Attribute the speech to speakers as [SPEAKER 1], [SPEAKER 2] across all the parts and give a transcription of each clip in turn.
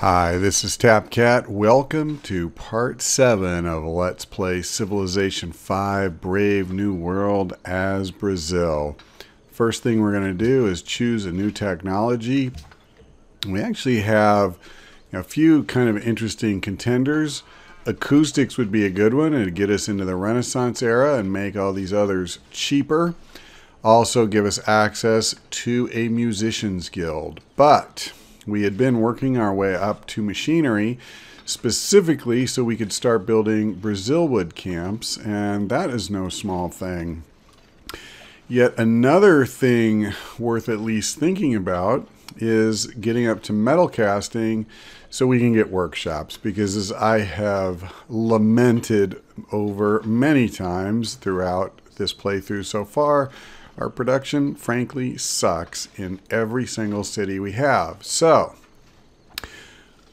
[SPEAKER 1] Hi, this is TapCat. Welcome to part 7 of Let's Play Civilization 5 Brave New World as Brazil. First thing we're going to do is choose a new technology. We actually have a few kind of interesting contenders. Acoustics would be a good one. It'd get us into the Renaissance era and make all these others cheaper. Also give us access to a musicians guild. But we had been working our way up to Missionary specifically so we could start building Brazil wood camps, and that is no small thing. Yet another thing worth at least thinking about is getting up to metal casting so we can get workshops, because as I have lamented over many times throughout this playthrough so far, our production, frankly, sucks in every single city we have. So,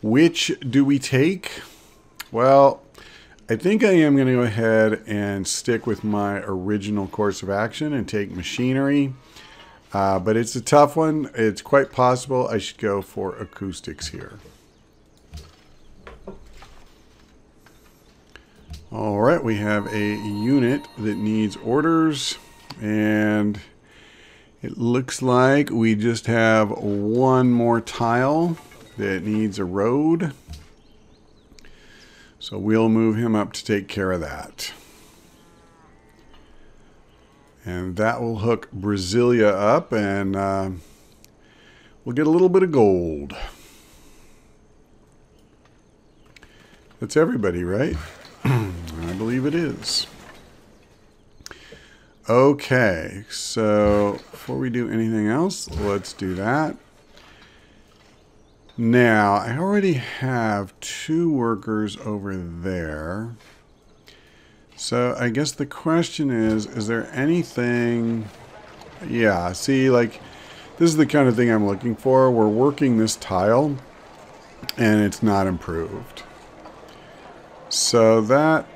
[SPEAKER 1] which do we take? Well, I think I am going to go ahead and stick with my original course of action and take Missionary. But it's a tough one. It's quite possible I should go for acoustics here. Alright, we have a unit that needs orders. And it looks like we just have one more tile that needs a road. So we'll move him up to take care of that. And that will hook Brasilia up, and we'll get a little bit of gold. That's everybody, right? I believe it is. Okay, so before we do anything else, let's do that. Now, I already have 2 workers over there. So I guess the question is there anything... Yeah, see, like, this is the kind of thing I'm looking for. We're working this tile, and it's not improved. So that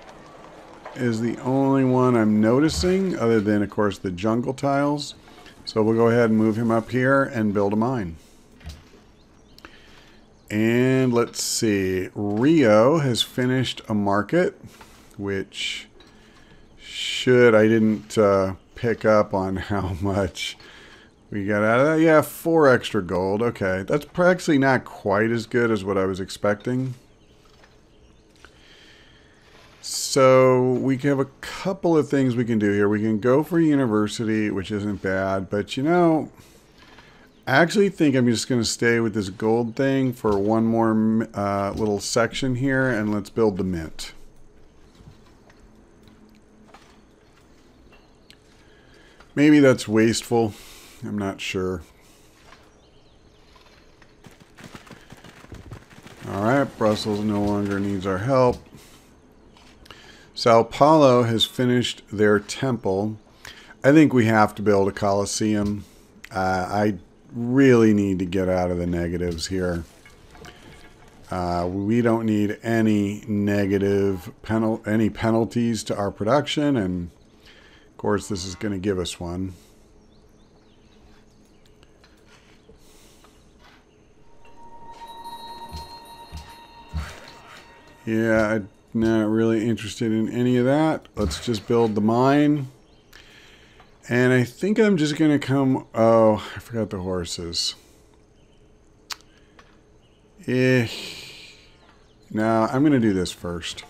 [SPEAKER 1] is the only one I'm noticing, other than, of course, the jungle tiles. So we'll go ahead and move him up here and build a mine. And let's see. Rio has finished a market, which should... I didn't pick up on how much we got out of that. Yeah, 4 extra gold. Okay, that's actually not quite as good as what I was expecting. So we have a couple of things we can do here. We can go for university, which isn't bad, but you know, I actually think I'm just going to stay with this gold thing for one more little section here, and let's build the mint. Maybe that's wasteful. I'm not sure. Alright, Brussels no longer needs our help. Sao Paulo has finished their temple. I think we have to build a Colosseum. I really need to get out of the negatives here. We don't need any negative penalties to our production, and of course this is going to give us one. Yeah, not really interested in any of that. Let's just build the mine. And I think I'm just going to come... Oh, I forgot the horses. No, I'm going to do this first.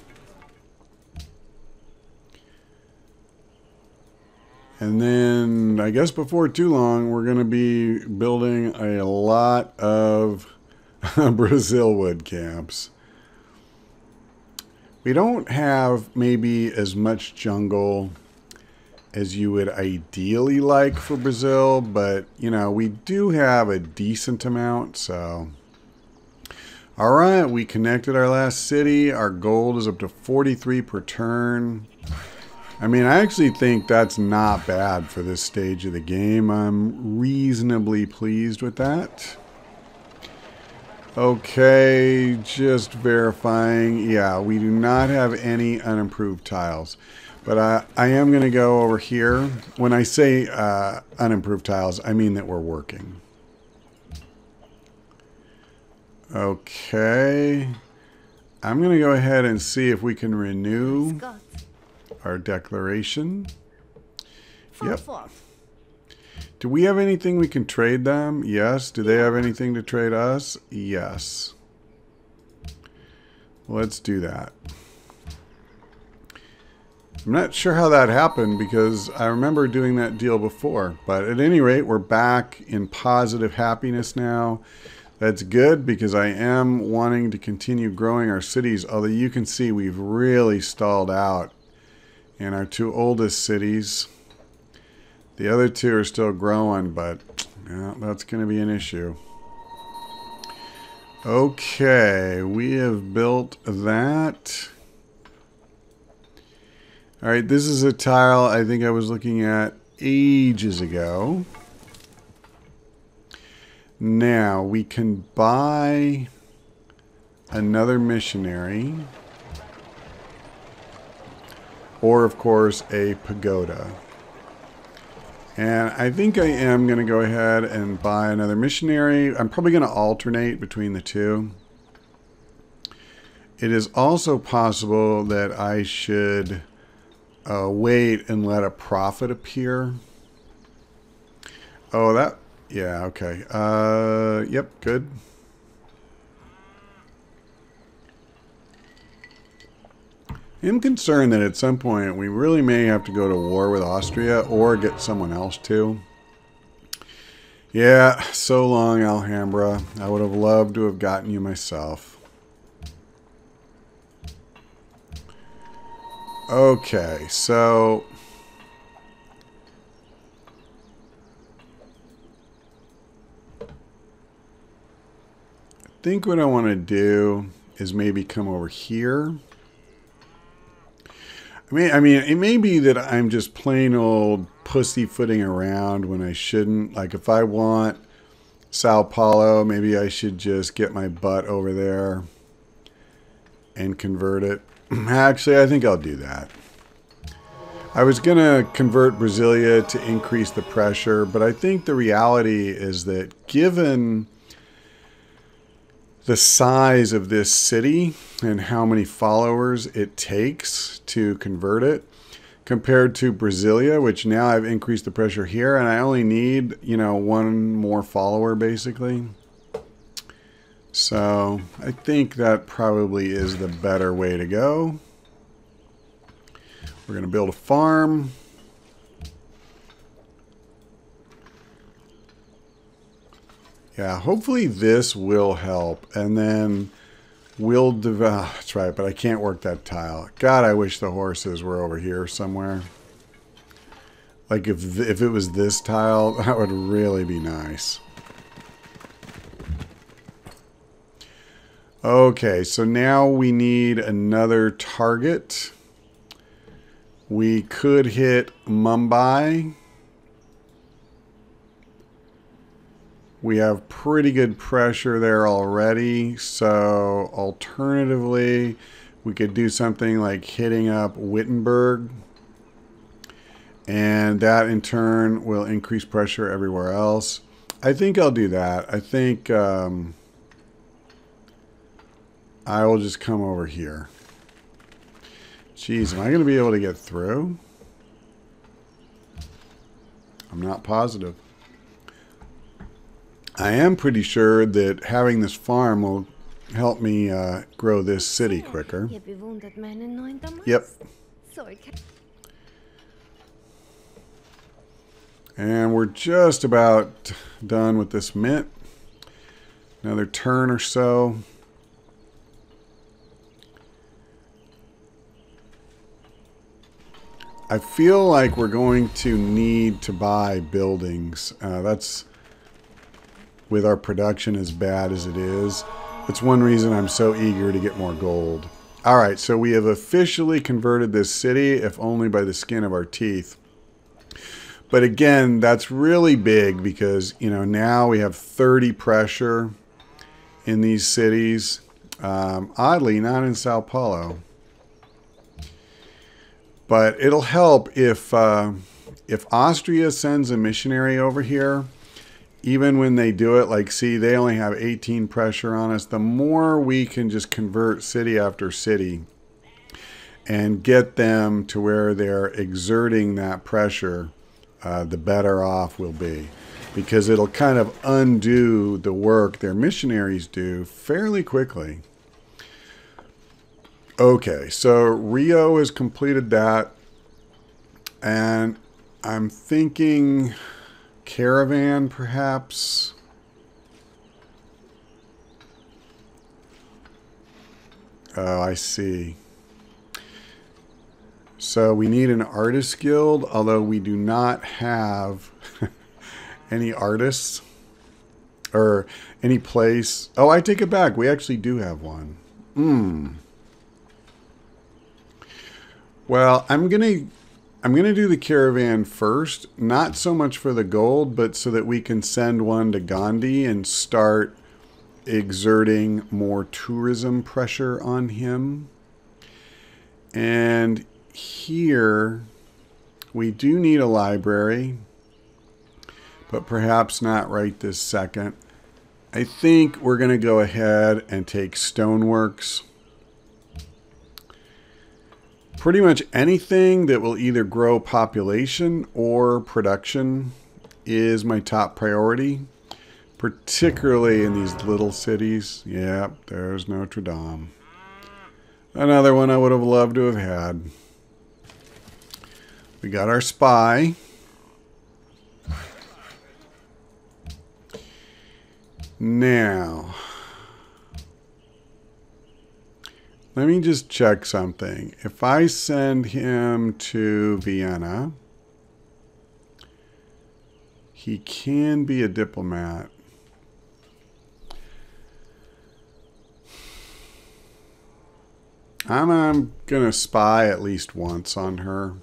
[SPEAKER 1] And then, I guess before too long, we're going to be building a lot of Brazil wood camps. We don't have maybe as much jungle as you would ideally like for Brazil, but, you know, we do have a decent amount, so... Alright, we connected our last city. Our gold is up to 43 per turn. I mean, I actually think that's not bad for this stage of the game. I'm reasonably pleased with that. Okay, just verifying. Yeah, we do not have any unimproved tiles. But I am going to go over here. When I say unimproved tiles, I mean that we're working. Okay. I'm going to go ahead and see if we can renew our declaration. Yep. Do we have anything we can trade them? Yes. Do they have anything to trade us? Yes. Let's do that. I'm not sure how that happened because I remember doing that deal before. But at any rate, we're back in positive happiness now. That's good because I am wanting to continue growing our cities. Although you can see we've really stalled out in our two oldest cities. The other two are still growing, but yeah, that's going to be an issue. Okay, we have built that. All right, this is a tile I think I was looking at ages ago. Now, we can buy another missionary. Or, of course, a pagoda. And I think I am going to go ahead and buy another missionary. I'm probably going to alternate between the two. It is also possible that I should wait and let a prophet appear. Oh, that... Yeah, okay. Yep, good. I'm concerned that at some point we really may have to go to war with Austria or get someone else to. Yeah, so long, Alhambra. I would have loved to have gotten you myself. Okay, so... I think what I want to do is maybe come over here. I mean, it may be that I'm just plain old pussyfooting around when I shouldn't. Like, if I want Sao Paulo, maybe I should just get my butt over there and convert it. Actually, I think I'll do that. I was going to convert Brasilia to increase the pressure, but I think the reality is that given the size of this city and how many followers it takes to convert it compared to Brasilia, which now I've increased the pressure here and I only need, you know, one more follower basically. So I think that probably is the better way to go. We're going to build a farm. Yeah, hopefully this will help, and then we'll develop. That's right, but I can't work that tile. God, I wish the horses were over here somewhere. Like if it was this tile, that would really be nice. Okay, so now we need another target. We could hit Mumbai. We have pretty good pressure there already, so alternatively, we could do something like hitting up Wittenberg, and that in turn will increase pressure everywhere else. I think I'll do that. I think I will just come over here. Jeez, am I going to be able to get through? I'm not positive. I am pretty sure that having this farm will help me grow this city quicker. Yep. And we're just about done with this mint. Another turn or so. I feel like we're going to need to buy buildings. That's... with our production as bad as it is. That's one reason I'm so eager to get more gold. All right, so we have officially converted this city, if only by the skin of our teeth. But again, that's really big because, you know, now we have 30 pressure in these cities. Oddly, not in Sao Paulo. But it'll help if Austria sends a missionary over here. even when they do it, like, see, they only have 18 pressure on us. The more we can just convert city after city and get them to where they're exerting that pressure, the better off we'll be. Because it'll kind of undo the work their missionaries do fairly quickly. Okay, so Rio has completed that. And I'm thinking caravan, perhaps. Oh, I see. So we need an artist guild, although we do not have any artists or any place. Oh, I take it back. We actually do have one. Well, I'm gonna do the caravan first, not so much for the gold, but so that we can send one to Gandhi and start exerting more tourism pressure on him. And here we do need a library, but perhaps not right this second. I think we're going to go ahead and take stoneworks. Pretty much anything that will either grow population or production is my top priority, particularly in these little cities. Yep, there's Notre Dame. Another one I would have loved to have had. We got our spy. Now, let me just check something. If I send him to Vienna, he can be a diplomat. I'm going to spy at least once on her.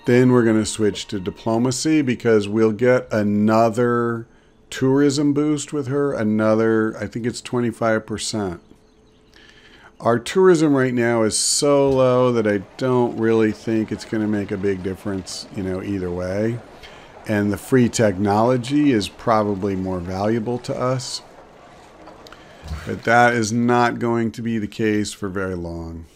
[SPEAKER 1] Then we're going to switch to diplomacy because we'll get another tourism boost with her. Another, I think it's 25%. Our tourism right now is so low that I don't really think it's going to make a big difference, you know, either way. And the free technology is probably more valuable to us. But that is not going to be the case for very long.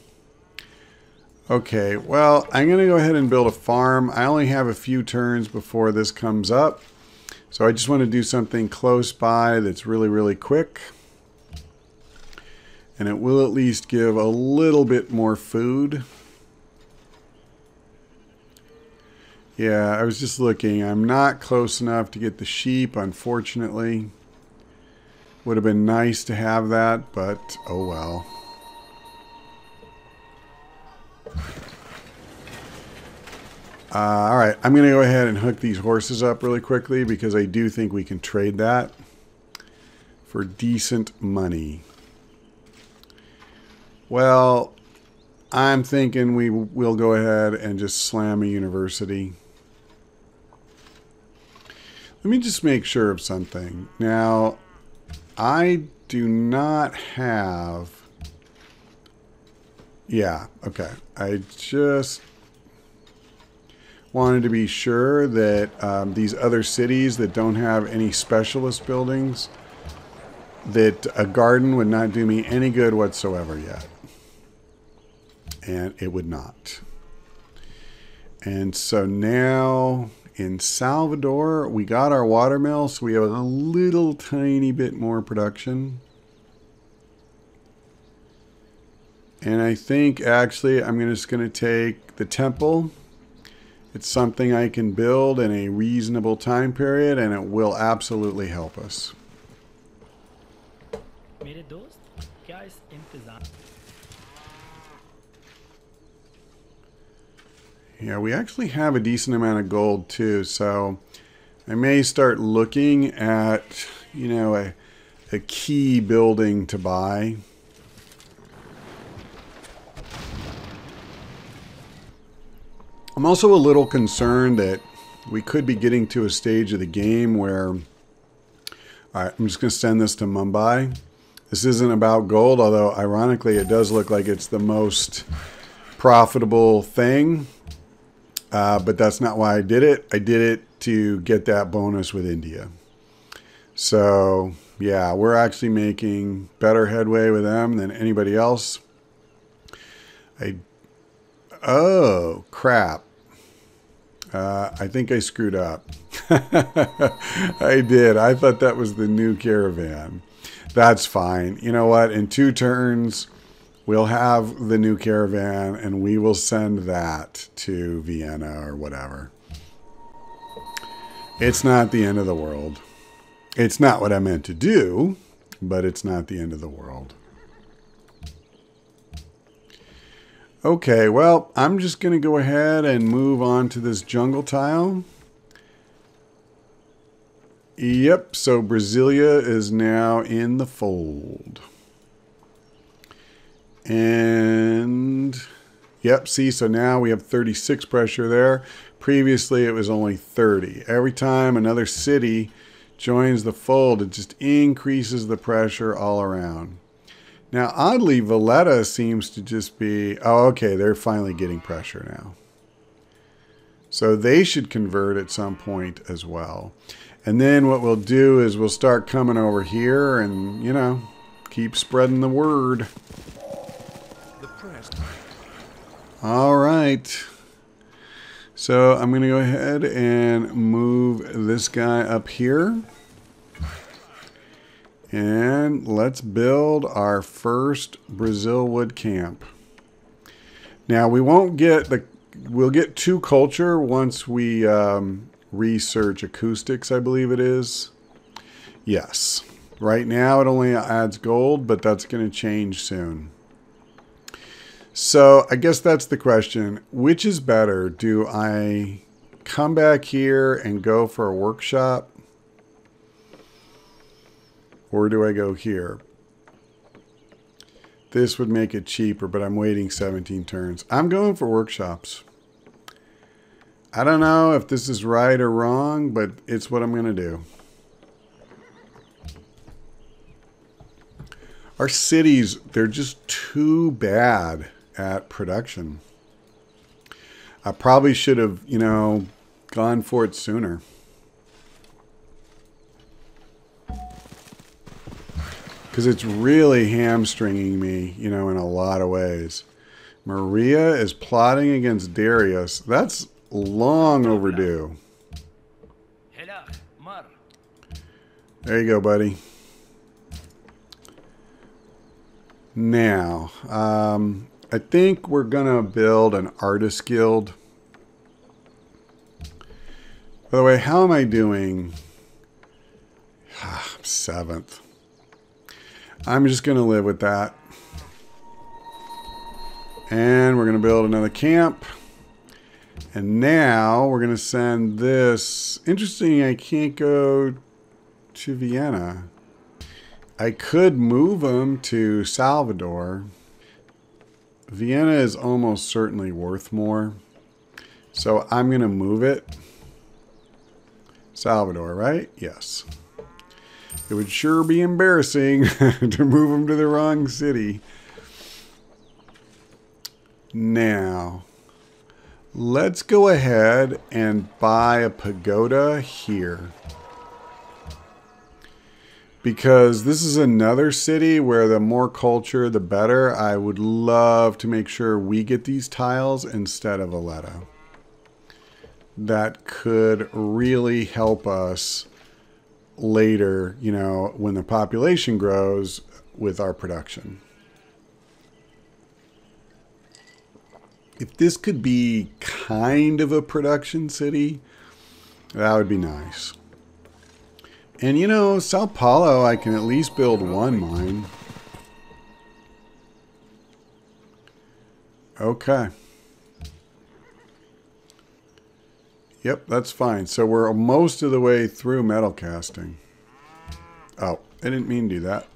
[SPEAKER 1] Okay, well, I'm going to go ahead and build a farm. I only have a few turns before this comes up. So I just want to do something close by that's really, really quick. And it will at least give a little bit more food. Yeah, I was just looking. I'm not close enough to get the sheep, unfortunately. Would have been nice to have that, but oh well. All right, I'm going to go ahead and hook these horses up really quickly because I do think we can trade that for decent money. Well, I'm thinking we will go ahead and just slam a university. Let me just make sure of something. Now, I do not have... Yeah, okay. I just wanted to be sure that these other cities that don't have any specialist buildings, that a garden would not do me any good whatsoever yet. And it would not. And so now in Salvador, we got our watermill, so we have a little tiny bit more production. And I think actually I'm just going to take the temple. It's something I can build in a reasonable time period, and it will absolutely help us. Yeah, we actually have a decent amount of gold too, so I may start looking at, you know, a key building to buy. I'm also a little concerned that we could be getting to a stage of the game where, all right, I'm just going to send this to Mumbai. This isn't about gold, although ironically it does look like it's the most profitable thing. But that's not why I did it. I did it to get that bonus with India. So, yeah, we're actually making better headway with them than anybody else. Oh, crap. I think I screwed up. I did. I thought that was the new caravan. That's fine. You know what? In 2 turns, we'll have the new caravan, and we will send that to Vienna or whatever. It's not the end of the world. It's not what I meant to do, but it's not the end of the world. Okay, well, I'm just going to go ahead and move on to this jungle tile. Yep, so Brasilia is now in the fold. And, yep, see, so now we have 36 pressure there. Previously, it was only 30. Every time another city joins the fold, it just increases the pressure all around. Now, oddly, Valletta seems to just be... Oh, okay, they're finally getting pressure now. So they should convert at some point as well. And then what we'll do is we'll start coming over here and, you know, keep spreading the word. All right. So I'm going to go ahead and move this guy up here. And let's build our first Brazil wood camp. Now we won't get the... We'll get 2 culture once we research acoustics, I believe it is. Yes. Right now it only adds gold, but that's going to change soon. So I guess that's the question. Which is better? Do I come back here and go for a workshop? Or do I go here? This would make it cheaper, but I'm waiting 17 turns. I'm going for workshops. I don't know if this is right or wrong, but it's what I'm going to do. Our cities, they're just too bad at production. I probably should have, you know, gone for it sooner. Because it's really hamstringing me, you know, in a lot of ways. Maria is plotting against Darius. That's long overdue. There you go, buddy. Now, I think we're going to build an artist guild. By the way, how am I doing? 7th. I'm just going to live with that. And we're going to build another camp. And now we're going to send this. Interesting, I can't go to Vienna. I could move them to Salvador. Vienna is almost certainly worth more. So I'm going to move it. Salvador, right? Yes. It would sure be embarrassing to move them to the wrong city. Now, let's go ahead and buy a pagoda here. Because this is another city where the more culture, the better. I would love to make sure we get these tiles instead of Valletta. That could really help us later, you know, when the population grows with our production. If this could be kind of a production city, that would be nice. And you know, Sao Paulo, I can at least build 1 mine. Okay. Yep, that's fine. So we're most of the way through metal casting. Oh, I didn't mean to do that.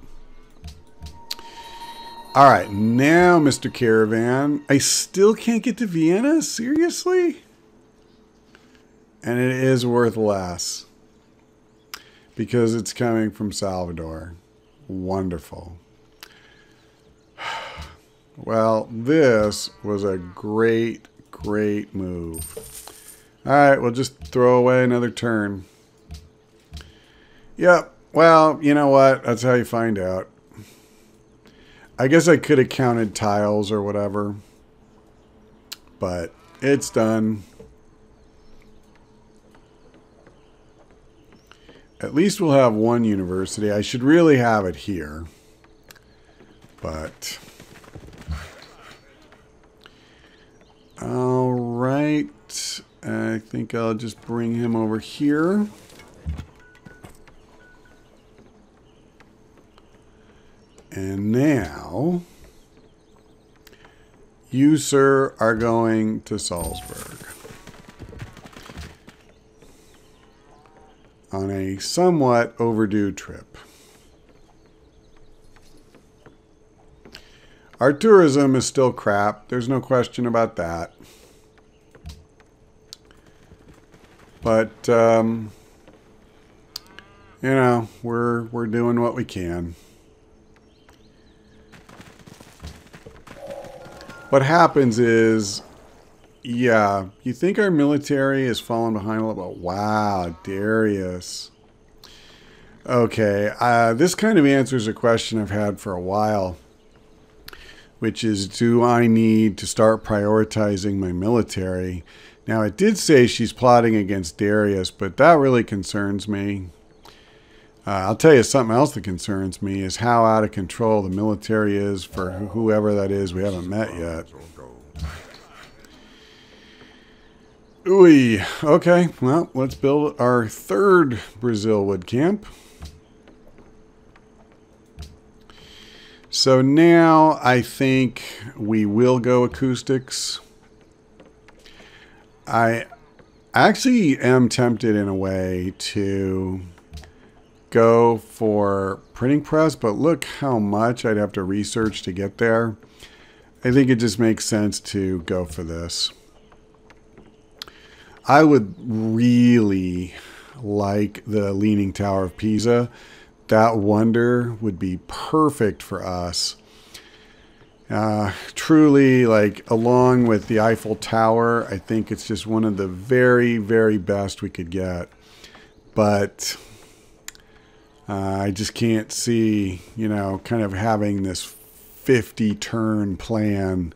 [SPEAKER 1] All right, now, Mr. Caravan. I still can't get to Vienna? Seriously? And it is worth less. Because it's coming from Salvador. Wonderful. Well, this was a great, great move. Alright, we'll just throw away another turn. Yep. Well, you know what? That's how you find out. I guess I could have counted tiles or whatever. But it's done. At least we'll have one university. I should really have it here. But... Alright. I think I'll just bring him over here. And now, you, sir, are going to Salzburg on a somewhat overdue trip. Our tourism is still crap. There's no question about that. But, you know, we're doing what we can. What happens is, yeah, you think our military is falling behind a little bit. Wow, Darius. Okay, this kind of answers a question I've had for a while, which is, do I need to start prioritizing my military? Now, it did say she's plotting against Darius, but that really concerns me. I'll tell you something else that concerns me is how out of control the military is for whoever that is we haven't met yet. Ooh, okay, well, let's build our third Brazil wood camp. So now I think we will go acoustics. I actually am tempted in a way to go for printing press, but look how much I'd have to research to get there. I think it just makes sense to go for this. I would really like the Leaning Tower of Pisa. That wonder would be perfect for us. Truly, like, along with the Eiffel Tower, I think it's just one of the very, very best we could get. But I just can't see, you know, kind of having this 50-turn plan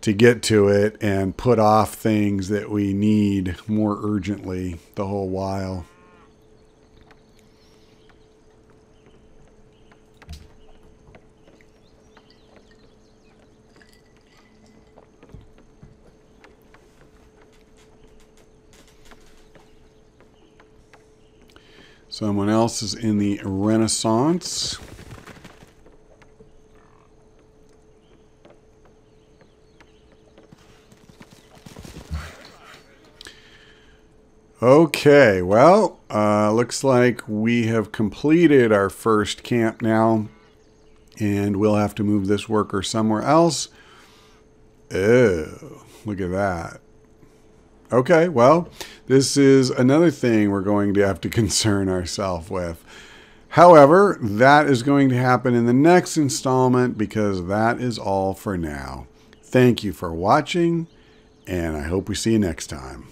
[SPEAKER 1] to get to it and put off things that we need more urgently the whole while. Someone else is in the Renaissance. Okay, well, looks like we have completed our first camp now, and we'll have to move this worker somewhere else. Oh, look at that. Okay, well, this is another thing we're going to have to concern ourselves with. However, that is going to happen in the next installment because that is all for now. Thank you for watching, and I hope we see you next time.